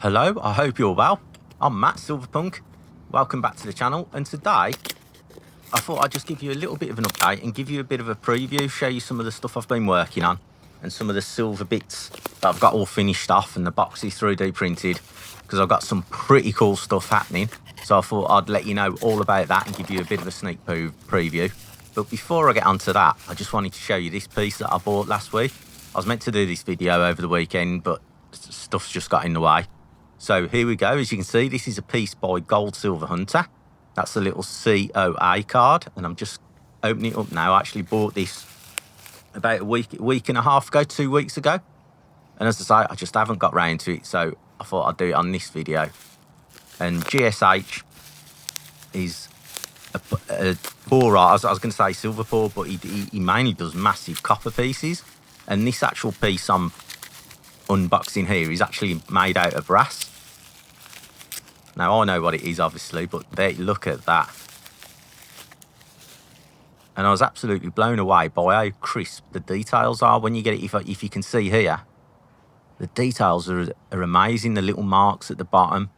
Hello, I hope you're well. I'm Matt Silverpunk. Welcome back to the channel, and today I thought I'd just give you a little bit of an update and give you a bit of a preview, show you some of the stuff I've been working on and some of the silver bits that I've got all finished off and the boxes 3D printed, because I've got some pretty cool stuff happening. So I thought I'd let you know all about that and give you a bit of a sneak preview. But before I get onto that, I just wanted to show you this piece that I bought last week. I was meant to do this video over the weekend, but stuff's just got in the way. So here we go. As you can see, this is a piece by Gold Silver Hunter. That's the little COA card, and I'm just opening it up now. I actually bought this about a week and a half ago, 2 weeks ago. And as I say, I just haven't got round to it, so I thought I'd do it on this video. And GSH is a poor art. I was going to say silver poor, but he mainly does massive copper pieces. And this actual piece I'm unboxing here is actually made out of brass. Now, I know what it is, obviously, but look at that. And I was absolutely blown away by how crisp the details are when you get it. If you can see here, the details are amazing. The little marks at the bottom,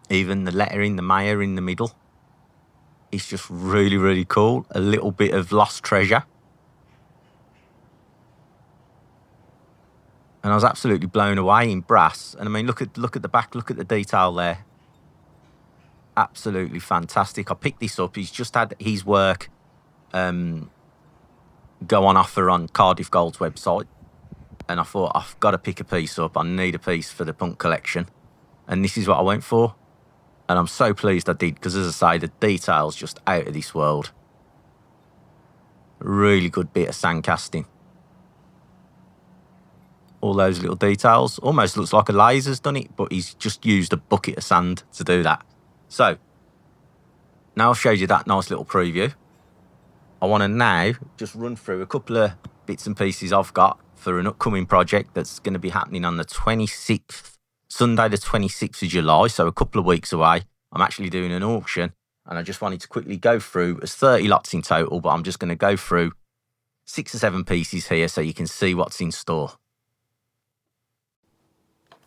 even the lettering, the Maya in the middle. It's just really, really cool. A little bit of lost treasure. And I was absolutely blown away in brass. And I mean, look at the back, look at the detail there. Absolutely fantastic. I picked this up. He's just had his work go on offer on Cardiff Gold's website. And I thought, I've got to pick a piece up. I need a piece for the punk collection. And this is what I went for. And I'm so pleased I did, because as I say, the detail's just out of this world. Really good bit of sand casting. All those little details. Almost looks like a laser's done it, but he's just used a bucket of sand to do that. So, now I've showed you that nice little preview. I want to now just run through a couple of bits and pieces I've got for an upcoming project that's going to be happening on the 26th, Sunday the 26th of July, so a couple of weeks away. I'm actually doing an auction, and I just wanted to quickly go through. There's 30 lots in total, but I'm just going to go through 6 or 7 pieces here so you can see what's in store.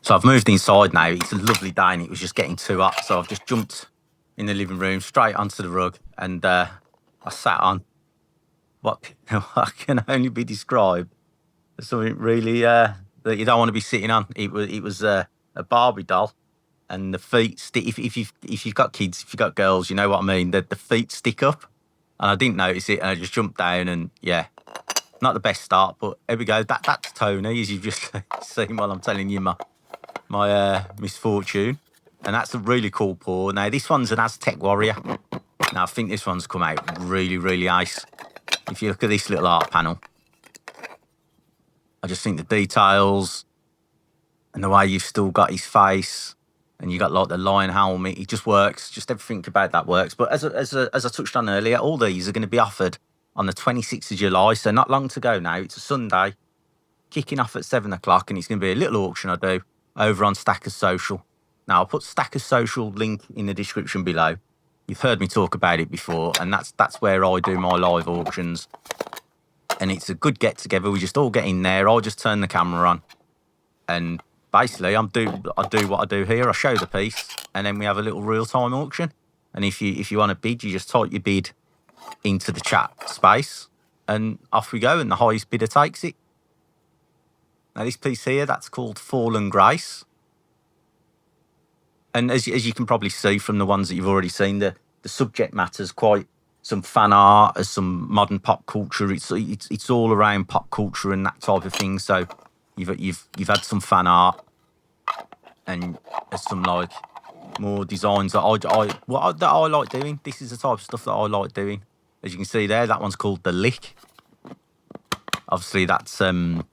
So I've moved inside now. It's a lovely day and it was just getting too hot. So I've just jumped in the living room, straight onto the rug, and I sat on what can only be described as something really that you don't want to be sitting on. It was a Barbie doll, and the feet stick. If you've got kids, if you've got girls, you know what I mean. The feet stick up, and I didn't notice it, and I just jumped down, and yeah, not the best start, but here we go. That's Tony, as you've just seen while I'm telling you my misfortune. And that's a really cool paw. Now, this one's an Aztec warrior. Now, I think this one's come out really, really nice. If you look at this little art panel, I just think the details and the way you've still got his face, and you got like the lion helmet, it just works. Just everything about that works. But as I touched on earlier, all these are going to be offered on the 26th of July, so not long to go now. It's a Sunday, kicking off at 7 o'clock, and it's going to be a little auction I do over on Stackers Social. Now, I'll put Stackers Social link in the description below. You've heard me talk about it before, and that's where I do my live auctions. And it's a good get-together. We just all get in there. I'll just turn the camera on. And basically, I do what I do here. I show the piece, and then we have a little real-time auction. And if you want to bid, you just type your bid into the chat space, and off we go, and the highest bidder takes it. Now, this piece here, that's called Fallen Grace. And as you can probably see from the ones that you've already seen, the subject matter's quite some fan art, as some modern pop culture. It's all around pop culture and that type of thing. So you've had some fan art, and there's some like more designs that I like doing. This is the type of stuff that I like doing. As you can see there, that one's called The Lick. Obviously, that's a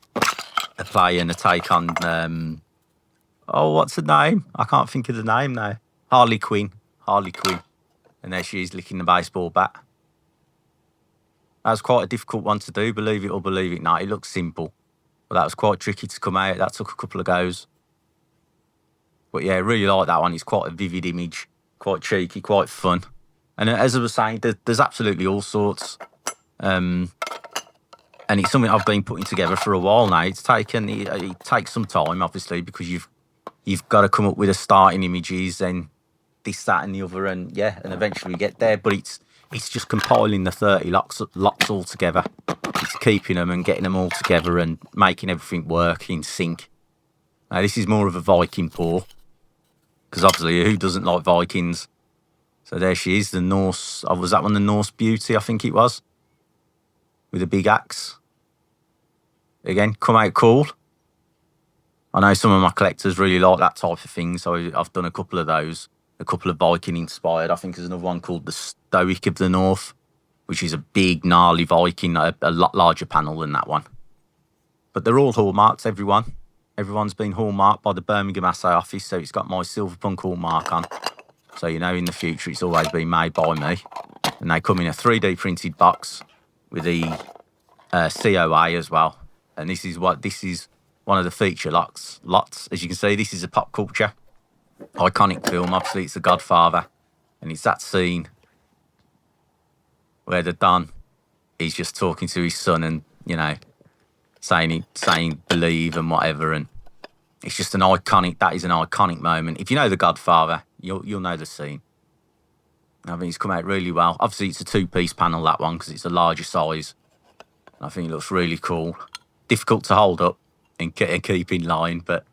play and a take on what's the name? I can't think of the name now. Harley Quinn. And there she is licking the baseball bat. That was quite a difficult one to do, believe it or believe it not. It looks simple, but that was quite tricky to come out. That took a couple of goes. But yeah, I really like that one. It's quite a vivid image, quite cheeky, quite fun. And as I was saying, there's absolutely all sorts. And it's something I've been putting together for a while now. It takes some time, obviously, because you've you've got to come up with the starting images and this, that, and the other, and yeah, and eventually get there. But it's just compiling the 30 lots all together. It's keeping them and getting them all together and making everything work in sync. Now, this is more of a Viking pour, because obviously who doesn't like Vikings? So there she is, the Norse. Oh, was that one the Norse Beauty? I think it was, with a big axe. Again, come out cool. I know some of my collectors really like that type of thing, so I've done a couple of those. A couple of Viking-inspired. I think there's another one called the Stoic of the North, which is a big, gnarly Viking, a lot larger panel than that one. But they're all hallmarked, everyone. Everyone's been hallmarked by the Birmingham Assay Office, so it's got my Silverpunk hallmark on. So, you know, in the future, it's always been made by me. And they come in a 3D printed box with the COA as well. And this is one of the feature lots. As you can see, this is a pop culture iconic film. Obviously, it's The Godfather. And it's that scene where the Don is just talking to his son and, you know, saying believe and whatever. And it's just that is an iconic moment. If you know The Godfather, you'll know the scene. I think it's come out really well. Obviously, it's a 2-piece panel, that one, because it's a larger size. I think it looks really cool. Difficult to hold up and keep in line, but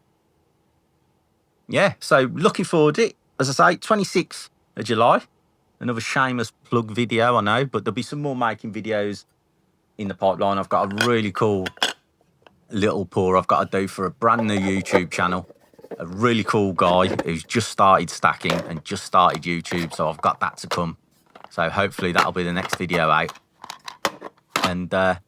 yeah. So looking forward to it. As I say, 26th of July. Another shameless plug video, I know, but there'll be some more making videos in the pipeline. I've got a really cool little pour I've got to do for a brand new YouTube channel. A really cool guy who's just started stacking and just started YouTube, so I've got that to come. So hopefully that'll be the next video out. And I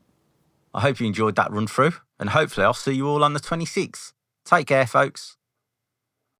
hope you enjoyed that run through, and hopefully I'll see you all on the 26th. Take care, folks.